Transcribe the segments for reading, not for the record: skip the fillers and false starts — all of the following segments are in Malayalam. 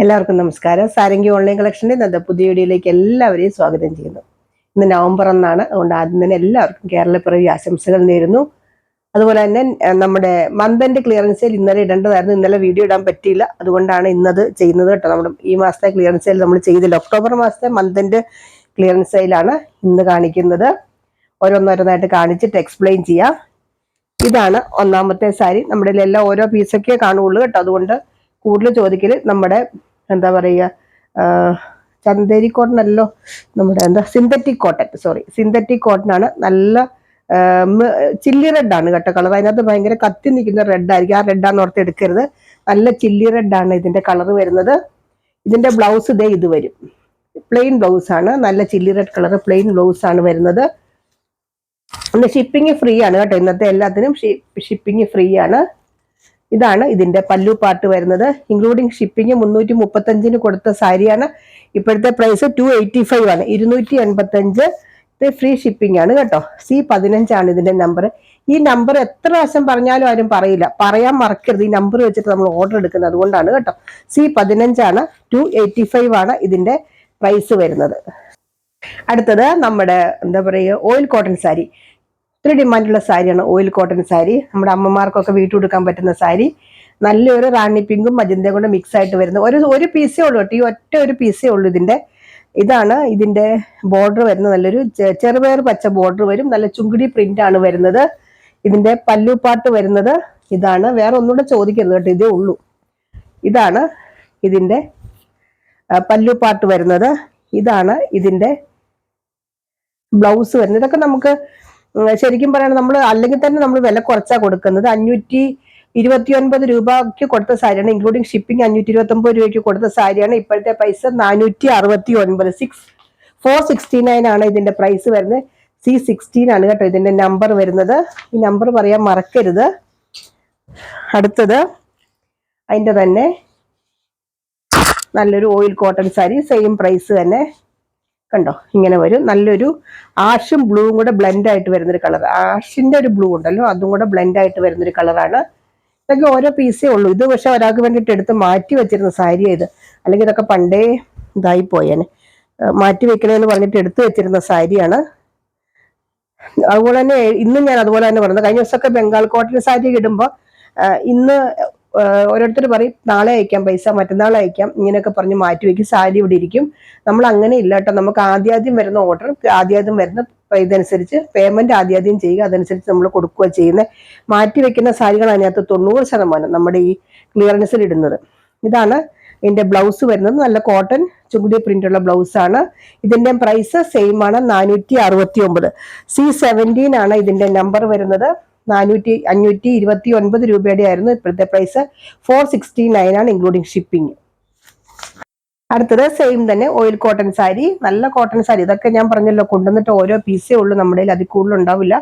എല്ലാവർക്കും നമസ്കാരം. സാരംഗി ഓൺലൈൻ കളക്ഷൻ്റെ ഇന്നത്തെ പുതിയ വീഡിയോയിലേക്ക് എല്ലാവരെയും സ്വാഗതം ചെയ്യുന്നു. ഇന്ന് നവംബർ 1 അതുകൊണ്ട് ആദ്യം തന്നെ എല്ലാവർക്കും കേരളപ്പിറവി ആശംസകൾ നേരുന്നു. അതുപോലെ തന്നെ നമ്മുടെ മന്ത് എൻഡ് ക്ലിയറൻസ് സെയിൽ ഇന്നലെ ഇടേണ്ടതായിരുന്നു. ഇന്നലെ വീഡിയോ ഇടാൻ പറ്റിയില്ല, അതുകൊണ്ടാണ് ഇന്നത് ചെയ്യുന്നത് കേട്ടോ. നമ്മുടെ ഈ മാസത്തെ ക്ലിയറൻസ് സെയിൽ നമ്മൾ ചെയ്തില്ല. ഒക്ടോബർ മാസത്തെ മന്ത് എൻഡ് ക്ലിയറൻസ് സെയിലാണ് ഇന്ന് കാണിക്കുന്നത്. ഓരോന്നോരോന്നായിട്ട് കാണിച്ചിട്ട് എക്സ്പ്ലെയിൻ ചെയ്യാം. ഇതാണ് ഒന്നാമത്തെ സാരി. നമ്മുടെ എല്ലാം ഓരോ പീസൊക്കെ കാണുള്ളൂ കേട്ടോ. അതുകൊണ്ട് കൂടുതൽ ചോദിക്കൽ നമ്മുടെ എന്താ പറയുക, ചന്തേരി കോട്ടൺ അല്ലോ, നമ്മുടെ സിന്തറ്റിക് കോട്ടൺ, സിന്തറ്റിക് കോട്ടൺ ആണ്. നല്ല ചില്ലി റെഡ് ആണ് കേട്ടോ കളർ. അതിനകത്ത് ഭയങ്കര കത്തി നിൽക്കുന്ന റെഡ് ആയിരിക്കും. ആ റെഡാന്ന് ഓർത്ത് എടുക്കരുത്. നല്ല ചില്ലി റെഡ് ആണ് ഇതിന്റെ കളർ വരുന്നത്. ഇതിന്റെ ബ്ലൗസ് ഇതേ ഇത് വരും, പ്ലെയിൻ ബ്ലൗസ് ആണ്. നല്ല chilli red colour plain blouse ആണ് വരുന്നത്. ഷിപ്പിംഗ് ഫ്രീ ആണ് കേട്ടോ. ഇന്നത്തെ എല്ലാത്തിനും ഷിപ്പിംഗ് ഫ്രീ ആണ്. ഇതാണ് ഇതിന്റെ പല്ലു പാർട്ട് വരുന്നത്. ഇൻക്ലൂഡിങ് ഷിപ്പിംഗ് 335 കൊടുത്ത സാരിയാണ്. ഇപ്പോഴത്തെ പ്രൈസ് 285 ആണ്. 285 ഫ്രീ ഷിപ്പിംഗ് ആണ് കേട്ടോ. C15 ആണ് ഇതിന്റെ നമ്പർ. ഈ നമ്പർ എത്ര പ്രാവശ്യം പറഞ്ഞാലും ആരും പറയില്ല, പറയാൻ മറക്കരുത്. ഈ നമ്പർ വെച്ചിട്ട് നമ്മൾ ഓർഡർ എടുക്കുന്നത്, അതുകൊണ്ടാണ് കേട്ടോ. C15 ആണ്. 285 ആണ് ഇതിന്റെ പ്രൈസ് വരുന്നത്. അടുത്തത് നമ്മുടെ എന്താ പറയുക, ഓയിൽ കോട്ടൺ സാരി. ഒത്തിരി ഡിമാൻഡുള്ള സാരിയാണ് ഓയിൽ കോട്ടൺ സാരി. നമ്മുടെ അമ്മമാർക്കൊക്കെ വീട്ടിൽ കൊടുക്കാൻ പറ്റുന്ന സാരി. നല്ലൊരു റാണി പിങ്കും മജന്തയും കൊണ്ട് മിക്സ് ആയിട്ട് വരുന്നത്. ഒരു പീസേ ഉള്ളൂ കേട്ടോ. ഈ ഒറ്റ ഒരു പീസേ ഉള്ളൂ ഇതിന്റെ. ഇതാണ് ഇതിന്റെ ബോർഡർ വരുന്നത്. നല്ലൊരു ചെറുപയർ പച്ച ബോർഡർ വരും. നല്ല ചുങ്കിടി പ്രിന്റ് ആണ് വരുന്നത്. ഇതിന്റെ പല്ലു പാട്ട് വരുന്നത് ഇതാണ്. വേറെ ഒന്നുകൂടെ ചോദിക്കരുത് കേട്ടോ, ഇതേ ഉള്ളൂ. ഇതാണ് ഇതിന്റെ പല്ലു പാട്ട് വരുന്നത്. ഇതാണ് ഇതിന്റെ ബ്ലൗസ് വരുന്നത്. ഇതൊക്കെ നമുക്ക് ശരിക്കും പറയണം, നമ്മൾ അല്ലെങ്കിൽ തന്നെ നമ്മൾ വില കുറച്ചാ കൊടുക്കുന്നത്. 529 രൂപയ്ക്ക് കൊടുത്ത സാരിയാണ്. ഇൻക്ലൂഡിങ് ഷിപ്പിംഗ് 529 രൂപയ്ക്ക് കൊടുത്ത സാരിയാണ്. ഇപ്പോഴത്തെ പൈസ 469. 469 ആണ് ഇതിന്റെ പ്രൈസ് വരുന്നത്. C16 ആണ് കേട്ടോ ഇതിന്റെ നമ്പർ വരുന്നത്. ഈ നമ്പർ പറയാൻ മറക്കരുത്. അടുത്തത് അതിന്റെ തന്നെ നല്ലൊരു oil cotton sari, same price തന്നെ. കണ്ടോ, ഇങ്ങനെ വരും. നല്ലൊരു ആഷും ബ്ലൂവും കൂടെ ബ്ലെൻഡ് ആയിട്ട് വരുന്നൊരു കളർ. ആഷിന്റെ ഒരു ബ്ലൂ ഉണ്ടല്ലോ, അതും കൂടെ ബ്ലെൻഡ് ആയിട്ട് വരുന്നൊരു കളറാണ്. ഇതൊക്കെ ഓരോ പീസേ ഉള്ളൂ. ഇത് പക്ഷെ ഒരാൾക്ക് വേണ്ടിയിട്ട് എടുത്ത് മാറ്റി വെച്ചിരുന്ന സാരിയാണ് ഇത്. അല്ലെങ്കിൽ ഇതൊക്കെ പണ്ടേ ഇതായി പോയേനെ. മാറ്റി വെക്കണമെന്ന് പറഞ്ഞിട്ട് എടുത്തു വെച്ചിരുന്ന സാരിയാണ്. അതുപോലെ തന്നെ ഇന്നും ഞാൻ അതുപോലെ തന്നെ പറഞ്ഞത്. കഴിഞ്ഞ ദിവസമൊക്കെ ബംഗാൾ കോട്ടൺ സാരി ഇടുമ്പോൾ ഇന്ന് ഓരോരുത്തർ പറയും നാളെ അയക്കാം പൈസ, മറ്റന്നാൾ അയക്കാം, ഇങ്ങനെയൊക്കെ പറഞ്ഞ് മാറ്റി വെക്കും. സാരി ഇവിടെ ഇരിക്കും. നമ്മൾ അങ്ങനെ ഇല്ല കേട്ടോ. നമുക്ക് ആദ്യം വരുന്ന ഓർഡർ, ആദ്യം വരുന്ന ഇതനുസരിച്ച് പേയ്മെന്റ് ആദ്യം ചെയ്യുക. അതനുസരിച്ച് നമ്മൾ കൊടുക്കുക ചെയ്യുന്നത്. മാറ്റി വെക്കുന്ന സാരികൾ അതിനകത്ത് 90% നമ്മുടെ ഈ ക്ലിയറൻസിൽ ഇടുന്നത്. ഇതാണ് ഇതിന്റെ ബ്ലൗസ് വരുന്നത്. നല്ല കോട്ടൺ ചുങ്കുടി പ്രിന്റ് ഉള്ള ബ്ലൗസ് ആണ്. ഇതിന്റെ പ്രൈസ് സെയിം ആണ്, 469. C17 ആണ് ഇതിന്റെ നമ്പർ വരുന്നത്. 529 രൂപയുടെ ആയിരുന്നു. ഇപ്പോഴത്തെ പ്രൈസ് 469 ആണ്, ഇൻക്ലൂഡിങ് ഷിപ്പിംഗ്. അടുത്തത് സെയിം തന്നെ ഓയിൽ കോട്ടൺ സാരി. നല്ല കോട്ടൺ സാരി. ഇതൊക്കെ ഞാൻ പറഞ്ഞല്ലോ, കൊണ്ടുവന്നിട്ട് ഓരോ പീസേ ഉള്ളൂ നമ്മുടെ കയ്യിൽ. അതിൽ കൂടുതൽ ഉണ്ടാവില്ല.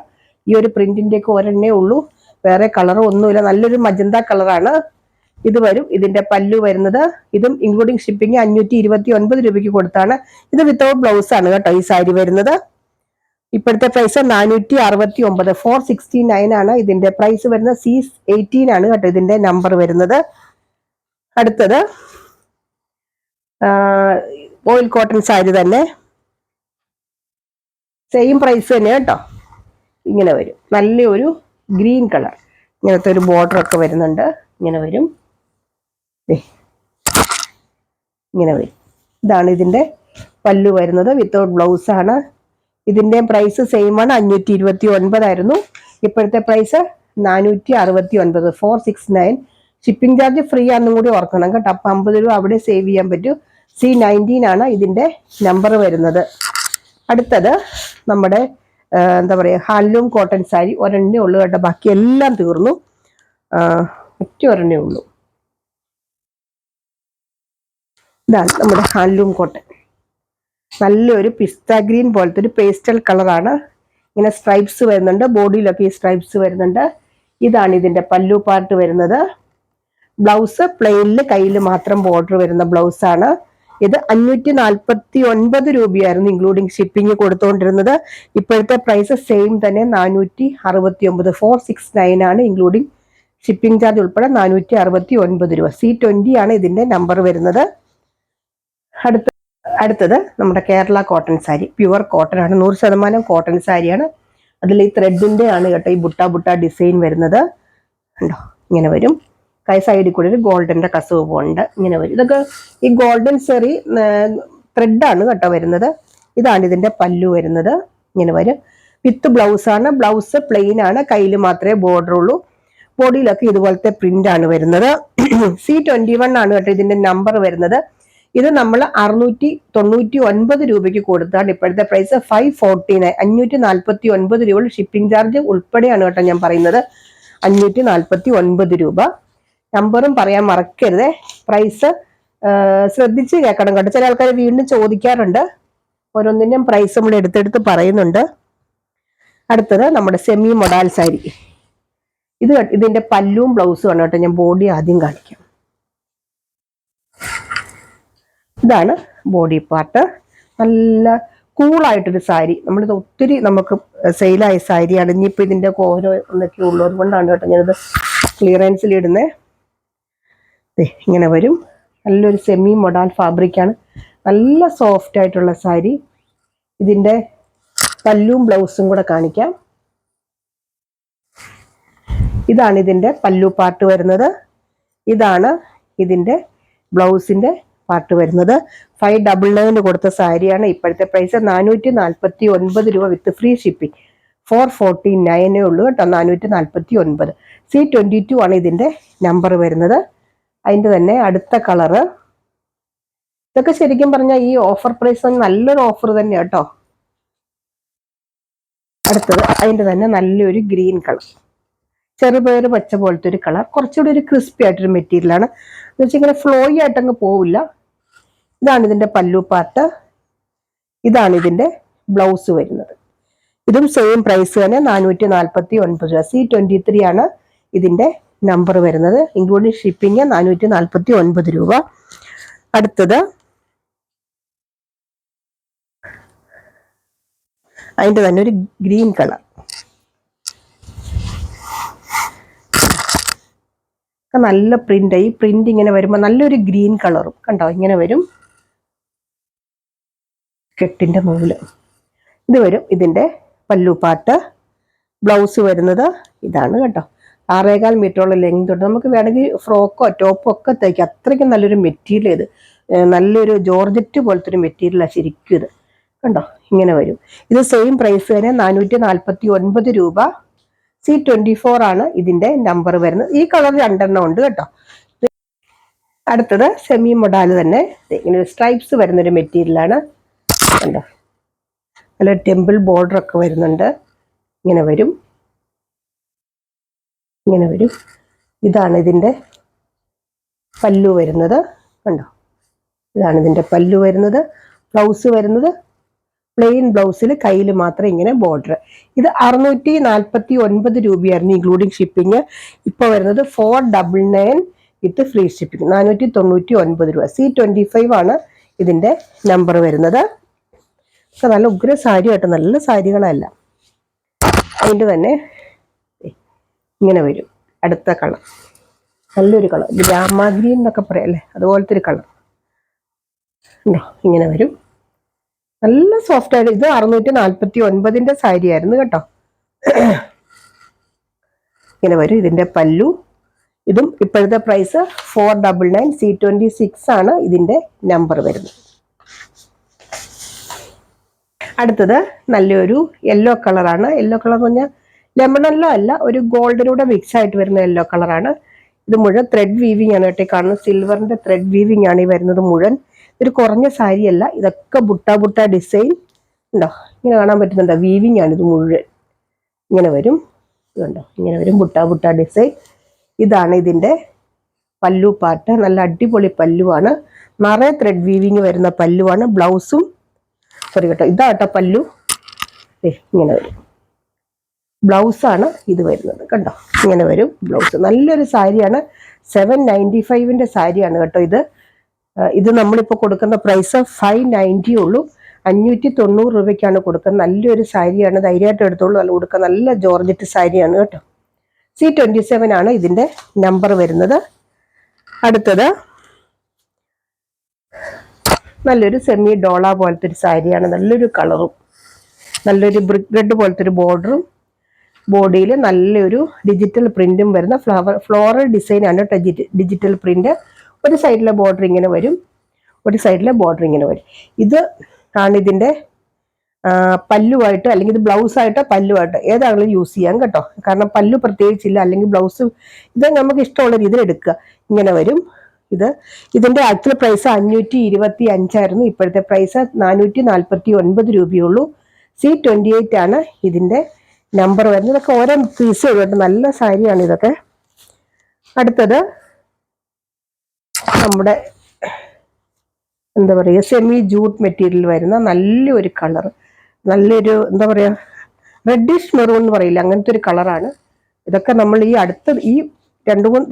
ഈ ഒരു പ്രിന്റിന്റെ ഒക്കെ ഒരെണ്ണേ ഉള്ളൂ, വേറെ കളറും ഒന്നുമില്ല. നല്ലൊരു മജന്ത കളറാണ് ഇത് വരും. ഇതിന്റെ പല്ലു വരുന്നത്. ഇതും ഇൻക്ലൂഡിങ് ഷിപ്പിംഗ് 529 രൂപയ്ക്ക് കൊടുത്താണ്. ഇത് വിത്തൗട്ട് ബ്ലൗസ് ആണ് കേട്ടോ ഈ സാരി വരുന്നത്. ഇപ്പോഴത്തെ പ്രൈസ് 469. 469 ആണ് ഇതിന്റെ പ്രൈസ് വരുന്നത്. C18 ആണ് കേട്ടോ ഇതിന്റെ നമ്പർ വരുന്നത്. അടുത്തത് ഓയിൽ കോട്ടൺ സാരി തന്നെ, സെയിം പ്രൈസ് തന്നെ കേട്ടോ. ഇങ്ങനെ വരും. നല്ലൊരു ഗ്രീൻ കളർ, ഇങ്ങനത്തെ ഒരു ബോർഡർ ഒക്കെ വരുന്നുണ്ട്. ഇങ്ങനെ വരും, ഇങ്ങനെ വരും. ഇതാണ് ഇതിന്റെ പല്ലു വരുന്നത്. വിത്തൗട്ട് ബ്ലൗസ് ആണ്. ഇതിന്റെ പ്രൈസ് സെയിം ആണ്. 529 ആയിരുന്നു. ഇപ്പോഴത്തെ പ്രൈസ് 469. 469. ഷിപ്പിംഗ് ചാർജ് ഫ്രീ ആണെന്നും കൂടി ഓർക്കണം കേട്ടോ. അപ്പൊ 50 രൂപ അവിടെ സേവ് ചെയ്യാൻ പറ്റും. C19 ആണ് ഇതിന്റെ നമ്പർ വരുന്നത്. അടുത്തത് നമ്മുടെ എന്താ പറയുക, ഹാൻഡ്ലൂം കോട്ടൺ സാരി. ഒരെണ്ണേ ഉള്ളൂ കേട്ടോ, ബാക്കി എല്ലാം തീർന്നു. ഒറ്റ ഒരെണ്ണേ ഉള്ളൂ. ഇതാണ് നമ്മുടെ ഹാൻഡ്ലൂം കോട്ടൺ. നല്ലൊരു പിസ്ത ഗ്രീൻ പോലത്തെ ഒരു പേസ്റ്റൽ കളറാണ്. ഇങ്ങനെ സ്ട്രൈപ്സ് വരുന്നുണ്ട്, ബോഡിയിലൊക്കെ ഈ സ്ട്രൈപ്സ് വരുന്നുണ്ട്. ഇതാണ് ഇതിന്റെ പല്ലു പാർട്ട് വരുന്നത്. ബ്ലൗസ് പ്ലെയിനിൽ കയ്യിൽ മാത്രം ബോർഡർ വരുന്ന ബ്ലൗസ് ആണ്. ഇത് 549 രൂപയായിരുന്നു ഇൻക്ലൂഡിങ് ഷിപ്പിംഗ് കൊടുത്തുകൊണ്ടിരുന്നത്. ഇപ്പോഴത്തെ പ്രൈസ് സെയിം തന്നെ, 469. 469 ആണ് ഇൻക്ലൂഡിങ് ഷിപ്പിംഗ് ചാർജ് ഉൾപ്പെടെ 469 രൂപ. C20 ആണ് ഇതിന്റെ നമ്പർ വരുന്നത്. അടുത്തത് നമ്മുടെ Kerala cotton sari, pure cotton ആണ്, 100% കോട്ടൺ സാരിയാണ്. അതിൽ ഈ ത്രെഡിന്റെ ആണ് കേട്ടോ ഈ ബുട്ട ബുട്ട ഡിസൈൻ വരുന്നത്. ഉണ്ടോ, ഇങ്ങനെ വരും. കൈ സൈഡിൽ കൂടി ഒരു ഗോൾഡന്റെ കസവ് ഉണ്ട്, ഇങ്ങനെ വരും. ഇതൊക്കെ ഈ ഗോൾഡൻ സെറി ത്രെഡാണ് കേട്ടോ വരുന്നത്. ഇതാണ് ഇതിന്റെ പല്ലു വരുന്നത്, ഇങ്ങനെ വരും. വിത്ത് ബ്ലൗസ് ആണ്. ബ്ലൗസ് പ്ലെയിൻ ആണ്, കയ്യിൽ മാത്രമേ ബോർഡർ ഉള്ളൂ. ബോഡിയിലൊക്കെ ഇതുപോലത്തെ പ്രിന്റ് ആണ് വരുന്നത്. C21 ആണ് കേട്ടോ ഇതിന്റെ നമ്പർ വരുന്നത്. ഇത് നമ്മൾ 699 രൂപയ്ക്ക് കൊടുത്താണ് ഇപ്പോഴത്തെ പ്രൈസ് 549, 549 രൂപ. ഷിപ്പിംഗ് ചാർജ് ഉൾപ്പെടെയാണ് കേട്ടോ ഞാൻ പറയുന്നത്, 549 രൂപ. നമ്പറും പറയാൻ മറക്കരുത്. പ്രൈസ് ശ്രദ്ധിച്ച് കേൾക്കണം കേട്ടോ. ചില ആൾക്കാർ വീണ്ടും ചോദിക്കാറുണ്ട്, ഓരോന്നിനും പ്രൈസ് നമ്മൾ എടുത്തെടുത്ത് പറയുന്നുണ്ട്. അടുത്തത് നമ്മുടെ സെമി മൊഡാൽ സാരി. ഇതിന്റെ പല്ലുവും ബ്ലൗസും ആണ് കേട്ടോ. ഞാൻ ബോഡി ആദ്യം കാണിക്കാം. ഇതാണ് ബോഡി പാർട്ട്. നല്ല കൂളായിട്ടൊരു സാരി. നമ്മളിത് ഒത്തിരി നമുക്ക് സെയിലായ സാരിയാണ്. ഇനിയിപ്പോൾ ഇതിന്റെ ഓരോ എന്നൊക്കെ ഉള്ളത് കൊണ്ടാണ് കേട്ടോ ഞാനിത് ക്ലിയറൻസിൽ ഇടുന്നത്. ഇങ്ങനെ വരും. നല്ലൊരു സെമി മൊഡാൽ ഫാബ്രിക്കാണ്, നല്ല സോഫ്റ്റ് ആയിട്ടുള്ള സാരി. ഇതിന്റെ പല്ലും ബ്ലൗസും കൂടെ കാണിക്കാം. ഇതാണ് ഇതിന്റെ പല്ലു പാർട്ട് വരുന്നത്. ഇതാണ് ഇതിന്റെ ബ്ലൗസിന്റെ പാർട്ട് വരുന്നത്. 599 കൊടുത്ത സാരിയാണ്. ഇപ്പോഴത്തെ പ്രൈസ് 449 രൂപ വിത്ത് ഫ്രീ ഷിപ്പിംഗ്. 449 ഉള്ളൂ കേട്ടോ, 449. C22 ആണ് ഇതിന്റെ നമ്പർ വരുന്നത്. അതിന്റെ തന്നെ അടുത്ത കളറ്. ഇതൊക്കെ ശരിക്കും പറഞ്ഞാൽ ഈ ഓഫർ പ്രൈസ് നല്ലൊരു ഓഫർ തന്നെ കേട്ടോ. അടുത്തത് അതിന്റെ തന്നെ നല്ലൊരു ഗ്രീൻ കളർ, ചെറുപയർ പച്ച പോലത്തെ ഒരു കളർ. കുറച്ചുകൂടി ഒരു ക്രിസ്പി ആയിട്ടൊരു മെറ്റീരിയലാണ് എന്ന് വെച്ചാൽ ഇങ്ങനെ ഫ്ലോയി ആയിട്ടങ്ങ് പോവില്ല. ഇതാണ് ഇതിന്റെ പല്ലു പാർട്ട്. ഇതാണ് ഇതിന്റെ ബ്ലൗസ് വരുന്നത്. ഇതും സെയിം പ്രൈസ് തന്നെ, 449 രൂപ. C23 ആണ് ഇതിന്റെ നമ്പർ വരുന്നത്. ഇൻക്ലൂഡിങ് ഷിപ്പിംഗ് 449 രൂപ. അടുത്തത് അതിന്റെ തന്നെ ഒരു ഗ്രീൻ കളർ. നല്ല പ്രിന്റ്. ഈ പ്രിന്റ് ഇങ്ങനെ വരുമ്പോൾ നല്ലൊരു ഗ്രീൻ കളറും കണ്ടോ, ഇങ്ങനെ വരും. കെട്ടിന്റെ നൂല് ഇത് വരും. ഇതിന്റെ പല്ലു പാട്ട്. ബ്ലൗസ് വരുന്നത് ഇതാണ് കേട്ടോ. 6.25 മീറ്ററോളം ലെങ്ത് ഉണ്ട്. നമുക്ക് വേണമെങ്കിൽ ഫ്രോക്കോ ടോപ്പോ ഒക്കെ തയ്ക്കാം. അത്രയ്ക്കും നല്ലൊരു മെറ്റീരിയൽ ഇത്. നല്ലൊരു ജോർജറ്റ് പോലത്തെ ഒരു മെറ്റീരിയലാണ് ശരിക്കും ഇത്. കണ്ടോ, ഇങ്ങനെ വരും. ഇത് സെയിം പ്രൈസ് തന്നെ, 449 രൂപ. C24 ആണ് ഇതിന്റെ നമ്പർ വരുന്നത്. ഈ കളർ 2 ഉണ്ട് കേട്ടോ. അടുത്തത് സെമി മൊഡാൽ തന്നെ, ഇങ്ങനെ സ്ട്രൈപ്സ് വരുന്നൊരു മെറ്റീരിയലാണ്. കണ്ടോ, നല്ല ടെമ്പിൾ ബോർഡർ ഒക്കെ വരുന്നുണ്ട്. ഇങ്ങനെ വരും, ഇങ്ങനെ വരും. ഇതാണ് ഇതിന്റെ പല്ലു വരുന്നത്. കണ്ടോ, ഇതാണ് ഇതിന്റെ പല്ലു വരുന്നത്. ബ്ലൗസ് വരുന്നത് പ്ലെയിൻ ബ്ലൗസിൽ കയ്യിൽ മാത്രം ഇങ്ങനെ ബോർഡർ. ഇത് 649 രൂപയായിരുന്നു ഇൻക്ലൂഡിങ് ഷിപ്പിംഗ്. ഇപ്പൊ വരുന്നത് 499 വിത്ത് ഫ്രീ ഷിപ്പിംഗ്, 499 രൂപ. C25 ആണ് ഇതിന്റെ നമ്പർ വരുന്നത്. നല്ല ഉഗ്ര സാരി ആയിട്ട്, നല്ല സാരികളല്ല. അതിൻ്റെ തന്നെ ഇങ്ങനെ വരും. അടുത്ത കളർ നല്ലൊരു കളർ, ഗ്രാമ ഗ്രീൻ എന്നൊക്കെ പറയാം അല്ലേ, അതുപോലത്തെ ഒരു കളർ ഉണ്ടോ. ഇങ്ങനെ വരും, നല്ല സോഫ്റ്റ് ആയിട്ട്. ഇത് 649 സാരി ആയിരുന്നു കേട്ടോ. ഇങ്ങനെ വരും ഇതിന്റെ പല്ലു. ഇതും ഇപ്പോഴത്തെ പ്രൈസ് 499. C26 ആണ് ഇതിന്റെ നമ്പർ വരുന്നത്. അടുത്തത് നല്ലൊരു യെല്ലോ കളറാണ്. യെല്ലോ കളർ എന്ന് പറഞ്ഞാൽ ലെമൺ യെല്ലോ അല്ല, ഒരു ഗോൾഡിലൂടെ മിക്സ് ആയിട്ട് വരുന്ന യെല്ലോ കളറാണ്. ഇത് മുഴുവൻ ത്രെഡ് വീവിങ് ആണ് കേട്ടോ കാണുന്നത്. സിൽവറിന്റെ ത്രെഡ് വീവിങ് ആണ് ഈ വരുന്നത് മുഴുവൻ. ഒരു കുറഞ്ഞ സാരിയല്ല, ഇതൊക്കെ ബുട്ട ബുട്ട ഡിസൈൻ ഉണ്ടോ, ഇങ്ങനെ കാണാൻ പറ്റുന്നുണ്ടോ. വീവിങ് ആണ് ഇത് മുഴുവൻ. ഇങ്ങനെ വരും, ഇതുണ്ടോ, ഇങ്ങനെ വരും ബുട്ട ബുട്ട ഡിസൈൻ. ഇതാണ് ഇതിന്റെ പല്ലു പാർട്ട്. നല്ല അടിപൊളി പല്ലുവാണ്, നിറയെ ത്രെഡ് വീവിങ് വരുന്ന പല്ലുവാണ്. ബ്ലൗസും സോറി കേട്ടോ, ഇതാട്ടോ പല്ലു. ഇങ്ങനെ വരും. ബ്ലൗസാണ് ഇത് വരുന്നത് കണ്ടോ, ഇങ്ങനെ വരും ബ്ലൗസ്. നല്ലൊരു സാരിയാണ്. 795 സാരിയാണ് കേട്ടോ ഇത്. ഇത് നമ്മളിപ്പോൾ കൊടുക്കുന്ന പ്രൈസ് 590 ഉള്ളൂ. 590 രൂപയ്ക്കാണ് കൊടുക്കുന്നത്. നല്ലൊരു സാരിയാണ്, ധൈര്യമായിട്ട് എടുത്തോളൂ. നല്ല കൊടുക്കുക, നല്ല ജോർജറ്റ് സാരിയാണ് കേട്ടോ. C27 ആണ് ഇതിന്റെ നമ്പർ വരുന്നത്. അടുത്തത് നല്ലൊരു സെമി ഡോള പോലത്തെ ഒരു സാരിയാണ്. നല്ലൊരു കളറും നല്ലൊരു ബ്രിക്ക് റെഡ് പോലത്തെ ഒരു ബോർഡറും ബോഡിയിൽ നല്ലൊരു ഡിജിറ്റൽ പ്രിന്റും വരുന്ന ഫ്ലോറൽ ഡിസൈനാണ് കേട്ടോ. Digital print. ഒരു സൈഡിലെ ബോർഡർ ഇങ്ങനെ വരും, ഒരു സൈഡിലെ ബോർഡർ ഇങ്ങനെ വരും. ഇത് ആണ് ഇതിൻ്റെ പല്ലുവായിട്ട്, അല്ലെങ്കിൽ ഇത് ബ്ലൗസായിട്ടോ പല്ലുവായിട്ടോ ഏതാണെങ്കിലും യൂസ് ചെയ്യാം കേട്ടോ. കാരണം പല്ലു പ്രത്യേകിച്ചില്ല, അല്ലെങ്കിൽ ബ്ലൗസ് ഇത് നമുക്ക് ഇഷ്ടമുള്ള രീതിയിൽ എടുക്കുക. ഇങ്ങനെ വരും. ഇതിന്റെ ആക്ച്വൽ പ്രൈസ് 525 ഇപ്പോഴത്തെ പ്രൈസ് 449 രൂപയുള്ളൂ. C28 ആണ് ഇതിന്റെ നമ്പർ വരുന്നത്. ഇതൊക്കെ ഓരോ പീസ് ഉള്ളൂ. നല്ല സാരിയാണ് ഇതൊക്കെ. അടുത്തത് നമ്മുടെ എന്താ പറയുക, സെമി ജൂട്ട് മെറ്റീരിയൽ വരുന്ന നല്ലൊരു കളർ, നല്ലൊരു എന്താ പറയുക, റെഡിഷ് മെറൂൺ എന്ന് പറയില്ല, അങ്ങനത്തെ ഒരു കളറാണ്. ഇതൊക്കെ നമ്മൾ ഈ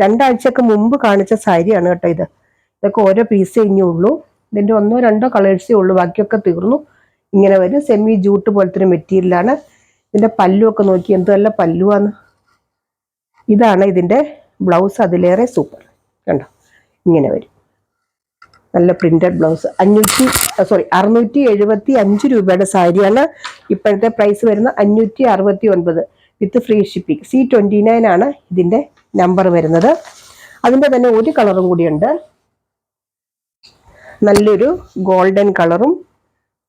രണ്ടാഴ്ചയൊക്കെ മുമ്പ് കാണിച്ച സാരിയാണ് കേട്ടോ. ഇതൊക്കെ ഓരോ പീസേ ഇനി ഉള്ളൂ. ഇതിന്റെ 1-2 കളേഴ്സേ ഉള്ളൂ, ബാക്കിയൊക്കെ തീർന്നു. ഇങ്ങനെ വരും. സെമി ജൂട്ട് പോലത്തെ ഒരു മെറ്റീരിയലാണ്. ഇതിന്റെ പല്ലുമൊക്കെ നോക്കി എന്ത് നല്ല പല്ലുവാന്ന്. ഇതാണ് ഇതിന്റെ ബ്ലൗസ്. അതിലേറെ സൂപ്പർ കണ്ടോ, ഇങ്ങനെ വരും. നല്ല പ്രിന്റഡ് ബ്ലൗസ്. 675 രൂപയുടെ സാരിയാണ്. ഇപ്പോഴത്തെ പ്രൈസ് വരുന്ന 569 വിത്ത് ഫ്രീ ഷിപ്പിംഗ്. C29 ആണ് ഇതിന്റെ നമ്പർ വരുന്നത്. അതിന്റെ തന്നെ ഒരു കളറും കൂടിയുണ്ട്, നല്ലൊരു ഗോൾഡൻ കളറും.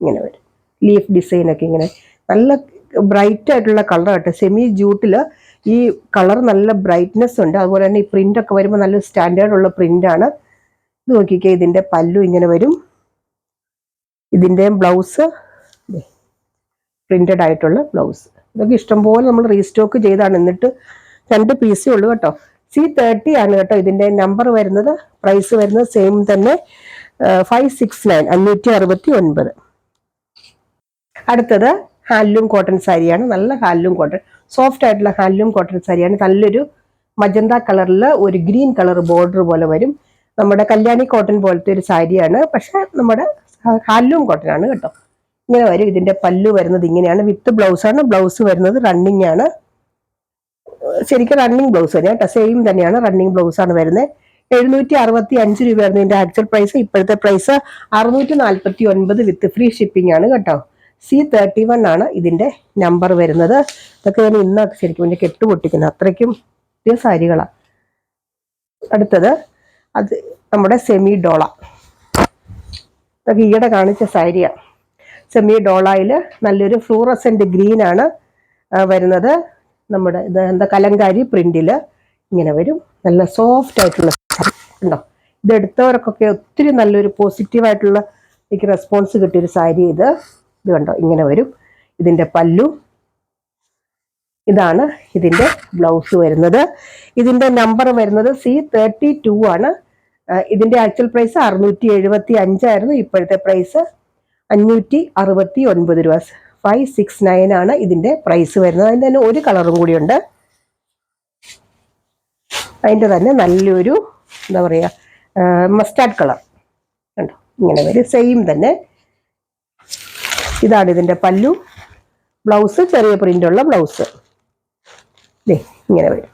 ഇങ്ങനെ വരും. ലീഫ് ഡിസൈനൊക്കെ ഇങ്ങനെ നല്ല ബ്രൈറ്റ് ആയിട്ടുള്ള കളർ കേട്ടോ. സെമി ജൂട്ടില് ഈ കളർ നല്ല ബ്രൈറ്റ്നെസ് ഉണ്ട്. അതുപോലെ തന്നെ ഈ പ്രിന്റ് ഒക്കെ വരുമ്പോൾ നല്ല സ്റ്റാൻഡേർഡ് ഉള്ള പ്രിന്റ് ആണ്. ഇത് നോക്കിക്കേ, ഇതിന്റെ പല്ലു ഇങ്ങനെ വരും. ഇതിന്റെ ബ്ലൗസ് പ്രിന്റഡ് ആയിട്ടുള്ള ബ്ലൗസ്. ഇതൊക്കെ ഇഷ്ടംപോലെ നമ്മൾ റീസ്റ്റോക്ക് ചെയ്താണ്. എന്നിട്ട് 2 പീസേ ഉള്ളൂ കേട്ടോ. C30 ആണ് കേട്ടോ ഇതിന്റെ നമ്പർ വരുന്നത്. പ്രൈസ് വരുന്നത് സെയിം തന്നെ, 569. അടുത്തത് ഹാൻഡ്ലൂം കോട്ടൺ സാരിയാണ്. നല്ല ഹാൻഡ്ലൂം കോട്ടൺ, സോഫ്റ്റ് ആയിട്ടുള്ള ഹാൻഡ്ലൂം കോട്ടൺ സാരിയാണ്. നല്ലൊരു മജന്ത കളറിൽ ഒരു ഗ്രീൻ കളർ ബോർഡർ പോലെ വരും. നമ്മുടെ കല്യാണി കോട്ടൺ പോലത്തെ ഒരു സാരിയാണ്, പക്ഷെ നമ്മുടെ ഹാൻഡ്ലൂം കോട്ടൺ ആണ് കേട്ടോ. ഇങ്ങനെ വരും. ഇതിന്റെ പല്ലു വരുന്നത് ഇങ്ങനെയാണ്, വിത്ത് ബ്ലൗസ് ആണ്. ബ്ലൗസ് വരുന്നത് റണ്ണിങ് ആണ്. ശരിക്കും റണ്ണിങ് ബ്ലൗസ് തന്നെ കേട്ടോ. സെയിം തന്നെയാണ്, റണ്ണിങ് ബ്ലൗസ് ആണ് വരുന്നത്. 765 രൂപയായിരുന്നു ഇതിന്റെ ആക്ച്വൽ പ്രൈസ്. ഇപ്പോഴത്തെ പ്രൈസ് 649 വിത്ത് ഫ്രീ ഷിപ്പിംഗ് ആണ് കേട്ടോ. C31 ആണ് ഇതിന്റെ നമ്പർ വരുന്നത്. ഇതൊക്കെ ഞാൻ ഇന്നൊക്കെ ശരിക്കും ഇതിന്റെ കെട്ട് പൊട്ടിക്കുന്നത്, അത്രയ്ക്കും പുതിയ സാരികളാണ്. അടുത്തത് അത് നമ്മുടെ സെമി ഡോള. ഇതൊക്കെ ഈയിടെ കാണിച്ച സാരിയാണ്. സെമി ഡോളയിൽ നല്ലൊരു ഫ്ലൂറസെന്റ് ഗ്രീൻ ആണ് വരുന്നത്. നമ്മുടെ ഇത് എന്താ കലങ്കാരി പ്രിന്റില് ഇങ്ങനെ വരും. നല്ല സോഫ്റ്റ് ആയിട്ടുള്ള ഉണ്ടോ. ഇത് എടുത്തവർക്കൊക്കെ ഒത്തിരി നല്ലൊരു പോസിറ്റീവായിട്ടുള്ള എനിക്ക് റെസ്പോൺസ് കിട്ടിയൊരു സാരി ഇത് കണ്ടോ, ഇങ്ങനെ വരും. ഇതിന്റെ പല്ലു. ഇതാണ് ഇതിന്റെ ബ്ലൗസ് വരുന്നത്. ഇതിന്റെ നമ്പർ വരുന്നത് C32 ആണ്. ഇതിന്റെ ആക്ച്വൽ പ്രൈസ് 675 ആയിരുന്നു. ഇപ്പോഴത്തെ പ്രൈസ് 569 രൂപ. 569 ആണ് ഇതിന്റെ പ്രൈസ് വരുന്നത്. അതിന്റെ തന്നെ ഒരു കളറും കൂടിയുണ്ട്. അതിന്റെ തന്നെ നല്ലൊരു എന്താ പറയുക, മസ്റ്റാർഡ് കളർ കണ്ടോ, ഇങ്ങനെ വരും. സെയിം തന്നെ. ഇതാണ് ഇതിന്റെ പല്ലു. ബ്ലൗസ് ചെറിയ പ്രിന്റുള്ള ബ്ലൗസ് ഇങ്ങനെ വരും.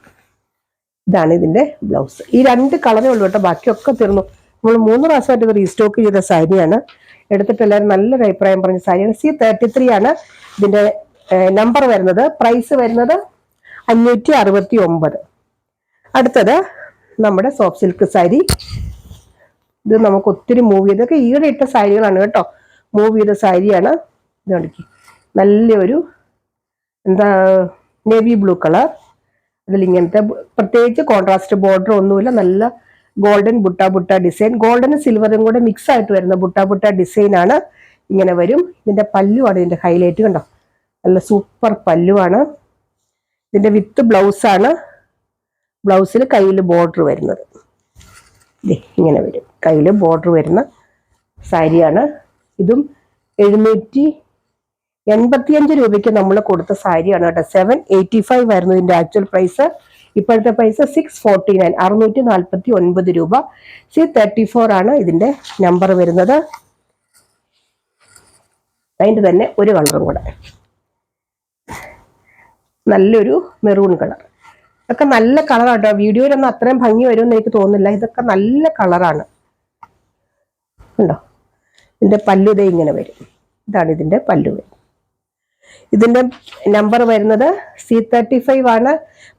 ഇതാണ് ഇതിന്റെ ബ്ലൗസ്. ഈ 2 കളറേ ഉള്ളൂ കേട്ടോ, ബാക്കിയൊക്കെ തീർന്നു. നമ്മൾ 3 പ്രാവശ്യമായിട്ട് ഇത് റീസ്റ്റോക്ക് ചെയ്ത സാരിയാണ്. എടുത്തിട്ട് എല്ലാവരും നല്ലൊരു അഭിപ്രായം പറഞ്ഞ സാരിയാണ്. C33 ആണ് ഇതിന്റെ നമ്പർ വരുന്നത്. പ്രൈസ് വരുന്നത് 569. അടുത്തത് നമ്മുടെ സോഫ്റ്റ് സിൽക്ക് സാരി. ഇത് നമുക്ക് ഒത്തിരി മൂവ് ചെയ്തൊക്കെ ഈയിടെ ഇട്ട സാരികളാണ് കേട്ടോ. മൂവ് ചെയ്ത സാരിയാണ്. ഇത് കണ്ടിക്ക്, നല്ലൊരു എന്താ നേവി ബ്ലൂ കളർ. അതിലിങ്ങനത്തെ പ്രത്യേകിച്ച് കോൺട്രാസ്റ്റ് ബോർഡർ ഒന്നുമില്ല. നല്ല ഗോൾഡൻ ബുട്ട ഡിസൈൻ, ഗോൾഡനും സിൽവറും കൂടെ മിക്സ് ആയിട്ട് വരുന്ന ബുട്ട ഡിസൈൻ ആണ്. ഇങ്ങനെ വരും. ഇതിന്റെ പല്ലുവാണ് ഇതിന്റെ ഹൈലൈറ്റ് കണ്ടോ. നല്ല സൂപ്പർ പല്ലുവാണ്. ഇതിന്റെ വിത്ത് ബ്ലൗസ് ആണ്. ബ്ലൗസിൽ കയ്യിൽ ബോർഡർ വരുന്നത് ഇങ്ങനെ വരും. കയ്യിൽ ബോർഡർ വരുന്ന സാരിയാണ്. ഇതും 785 രൂപയ്ക്ക് നമ്മൾ കൊടുത്ത സാരിയാണ് കേട്ടോ. 785 ആയിരുന്നു ഇതിന്റെ ആക്ച്വൽ പ്രൈസ്. ഇപ്പോഴത്തെ പ്രൈസ് 649, 649 രൂപ. C34 ആണ് ഇതിന്റെ നമ്പർ വരുന്നത്. അതിന്റെ തന്നെ ഒരു കളറും കൂടെ, നല്ലൊരു മെറൂൺ കളർ. ഇതൊക്കെ നല്ല കളറാണ് കേട്ടോ. വീഡിയോയിലൊന്നും അത്രയും ഭംഗി വരുമെന്ന് എനിക്ക് തോന്നുന്നില്ല. ഇതൊക്കെ നല്ല കളറാണ് ഉണ്ടോ. ഇതിൻ്റെ പല്ലു ദേ ഇങ്ങനെ വരും. ഇതാണ് ഇതിൻ്റെ പല്ലു. ഇതിൻ്റെ നമ്പർ വരുന്നത് C35 ആണ്.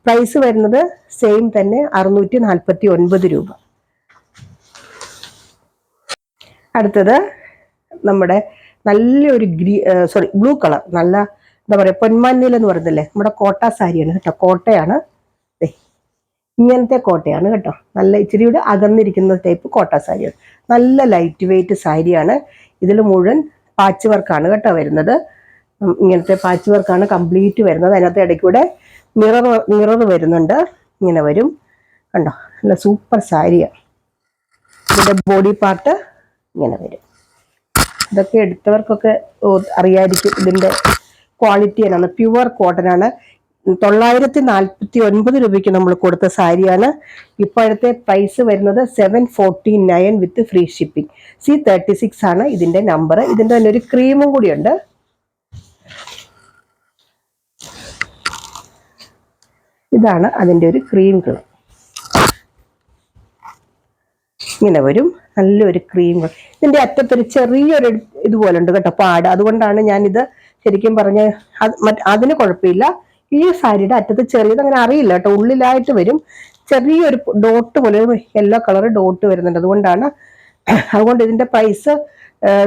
പ്രൈസ് വരുന്നത് സെയിം തന്നെ 649 രൂപ. അടുത്തത് നമ്മുടെ നല്ലൊരു ബ്ലൂ കളർ, നല്ല എന്താ പറയുക പൊന്മാനില എന്ന് പറയുന്നില്ലേ, നമ്മുടെ കോട്ട സാരിയാണ് കേട്ടോ. കോട്ടയാണ്, ഇങ്ങനത്തെ കോട്ടയാണ് കേട്ടോ. നല്ല ഇച്ചിരിയുടെ അകന്നിരിക്കുന്ന ടൈപ്പ് കോട്ട സാരിയാണ്. നല്ല ലൈറ്റ് വെയിറ്റ് സാരിയാണ്. ഇതിൽ മുഴുവൻ പാച്ച് വർക്കാണ് കേട്ടോ വരുന്നത്. ഇങ്ങനത്തെ പാച്ച് വർക്കാണ് കംപ്ലീറ്റ് വരുന്നത്. അതിനകത്ത് ഇടയ്ക്കൂടെ മിറർ വരുന്നുണ്ട്. ഇങ്ങനെ വരും കണ്ടോ, നല്ല സൂപ്പർ സാരിയാണ്. ഇതിൻ്റെ ബോഡി പാർട്ട് ഇങ്ങനെ വരും. ഇതൊക്കെ എടുത്തവർക്കൊക്കെ അറിയായിരിക്കും ഇതിൻ്റെ ക്വാളിറ്റി എന്നാണ്. പ്യുവർ കോട്ടൺ ആണ്. 949 രൂപയ്ക്ക് നമ്മൾ കൊടുത്ത സാരിയാണ്. ഇപ്പോഴത്തെ പ്രൈസ് വരുന്നത് 749 വിത്ത് ഫ്രീ ഷിപ്പിംഗ്. C36 ആണ് ഇതിന്റെ നമ്പർ. ഇതിന്റെ തന്നെ ഒരു ക്രീമും കൂടിയുണ്ട്. ഇതാണ് അതിന്റെ ഒരു ക്രീം കളർ. ഇങ്ങനെ വരും, നല്ലൊരു ക്രീം. ഇതിന്റെ അറ്റത്തൊരു ചെറിയൊരു ഇതുപോലെ ഉണ്ട് കേട്ടോ, പാട്. അതുകൊണ്ടാണ് ഞാനിത് ശരിക്കും പറഞ്ഞ അതിന് കുഴപ്പമില്ല. ഈ സാരിയുടെ അറ്റത്ത് ചെറിയത് അങ്ങനെ അറിയില്ല കേട്ടോ, ഉള്ളിലായിട്ട് വരും ചെറിയൊരു ഡോട്ട് പോലെ, യെല്ലോ കളർ ഡോട്ട് വരുന്നുണ്ട്. അതുകൊണ്ട് ഇതിന്റെ പ്രൈസ്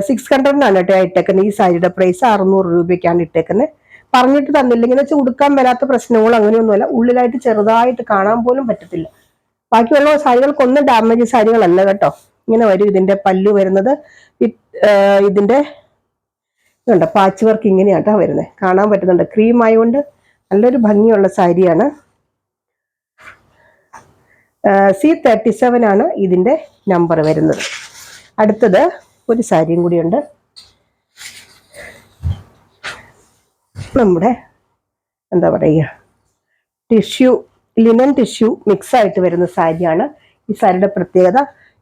600 കേട്ടോ ഇട്ടേക്കുന്നത്. ഈ സാരിയുടെ പ്രൈസ് 600 രൂപയ്ക്കാണ് ഇട്ടേക്കുന്നത്. പറഞ്ഞിട്ട് തന്നില്ലെങ്കിൽ എന്ന് വെച്ചാൽ ഉടുക്കാൻ വരാത്ത പ്രശ്നങ്ങൾ അങ്ങനെയൊന്നുമല്ല. ഉള്ളിലായിട്ട് ചെറുതായിട്ട് കാണാൻ പോലും പറ്റത്തില്ല. ബാക്കിയുള്ള സാരികൾക്കൊന്നും ഡാമേജ് സാരികളല്ല കേട്ടോ. ഇങ്ങനെ വരും ഇതിന്റെ പല്ലു വരുന്നത്. ഇതിന്റെ ഇതുണ്ട് പാച്ച് വർക്ക് ഇങ്ങനെയാട്ടോ വരുന്നത്, കാണാൻ പറ്റുന്നുണ്ട്. ക്രീം ആയതുകൊണ്ട് നല്ലൊരു ഭംഗിയുള്ള സാരിയാണ്. C37 ആണ് ഇതിന്റെ നമ്പർ വരുന്നത്. അടുത്തത് ഒരു സാരിയും കൂടിയുണ്ട്. നമ്മുടെ എന്താ പറയുക ലിനൻ ടിഷ്യൂ മിക്സ് ആയിട്ട് വരുന്ന സാരിയാണ്. ഈ സാരിയുടെ പ്രത്യേകത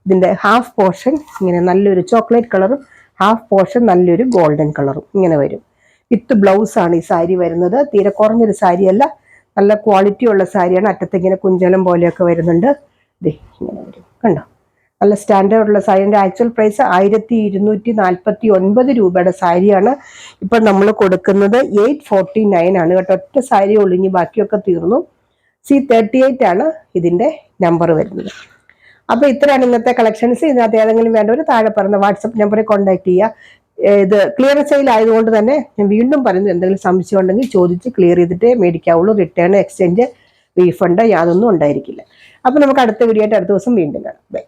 ഇതിന്റെ ഹാഫ് പോർഷൻ ഇങ്ങനെ നല്ലൊരു ചോക്ലേറ്റ് കളറും ഹാഫ് പോർഷൻ നല്ലൊരു ഗോൾഡൻ കളറും ഇങ്ങനെ വരും. വിത്ത് ബ്ലൗസ് ആണ് ഈ സാരി വരുന്നത്. തീരെ കുറഞ്ഞൊരു സാരിയല്ല, നല്ല ക്വാളിറ്റി ഉള്ള സാരിയാണ്. അറ്റത്ത് ഇങ്ങനെ കുഞ്ചലം പോലെയൊക്കെ വരുന്നുണ്ട്. ഇങ്ങനെ വരും കണ്ടോ, നല്ല സ്റ്റാൻഡേർഡ് ഉള്ള സാരിയുടെ ആക്ച്വൽ പ്രൈസ് 1249 രൂപയുടെ സാരിയാണ്. ഇപ്പൊ നമ്മൾ കൊടുക്കുന്നത് 849 ആണ് കേട്ടോ. ഒറ്റ സാരി ഒളിഞ്ഞ് ബാക്കിയൊക്കെ തീർന്നു. C38 ആണ് ഇതിന്റെ നമ്പർ വരുന്നത്. അപ്പൊ ഇത്രയാണ് ഇന്നത്തെ കളക്ഷൻസ്. ഇതിനകത്ത് ഏതെങ്കിലും വേണ്ടവർ താഴെ പറഞ്ഞ വാട്സപ്പ് നമ്പറിൽ കോൺടാക്ട് ചെയ്യുക. ഇത് ക്ലിയർ സെയിൽ ആയതുകൊണ്ട് തന്നെ ഞാൻ വീണ്ടും പറയുന്നു, എന്തെങ്കിലും സംശയം ഉണ്ടെങ്കിൽ ചോദിച്ച് ക്ലിയർ ചെയ്തിട്ടേ മേടിക്കാവുള്ളൂ. റിട്ടേൺ, എക്സ്ചേഞ്ച്, റീഫണ്ട് യാതൊന്നും ഉണ്ടായിരിക്കില്ല. അപ്പൊ നമുക്ക് അടുത്ത വീഡിയോ ആയിട്ട് അടുത്ത ദിവസം വീണ്ടും കാണാം. ബൈ.